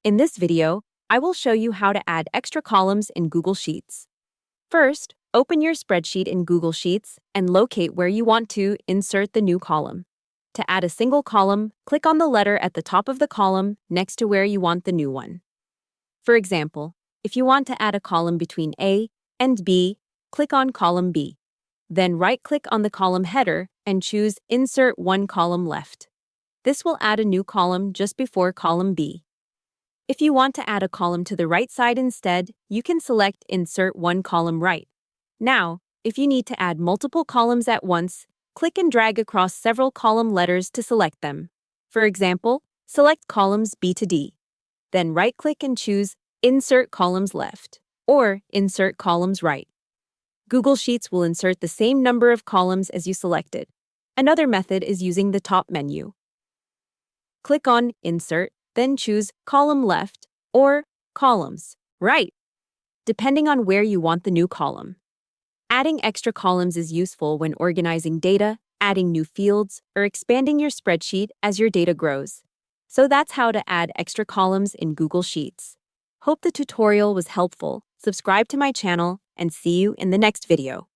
In this video, I will show you how to add extra columns in Google Sheets. First, open your spreadsheet in Google Sheets and locate where you want to insert the new column. To add a single column, click on the letter at the top of the column next to where you want the new one. For example, if you want to add a column between A and B, click on column B. Then right-click on the column header and choose Insert One Column Left. This will add a new column just before column B. If you want to add a column to the right side instead, you can select Insert One Column Right. Now, if you need to add multiple columns at once, click and drag across several column letters to select them. For example, select columns B to D. Then right-click and choose Insert Columns Left or Insert Columns Right. Google Sheets will insert the same number of columns as you selected. Another method is using the top menu. Click on Insert, then choose Column Left or Columns Right, depending on where you want the new column. Adding extra columns is useful when organizing data, adding new fields, or expanding your spreadsheet as your data grows. So that's how to add extra columns in Google Sheets. Hope the tutorial was helpful. Subscribe to my channel and see you in the next video.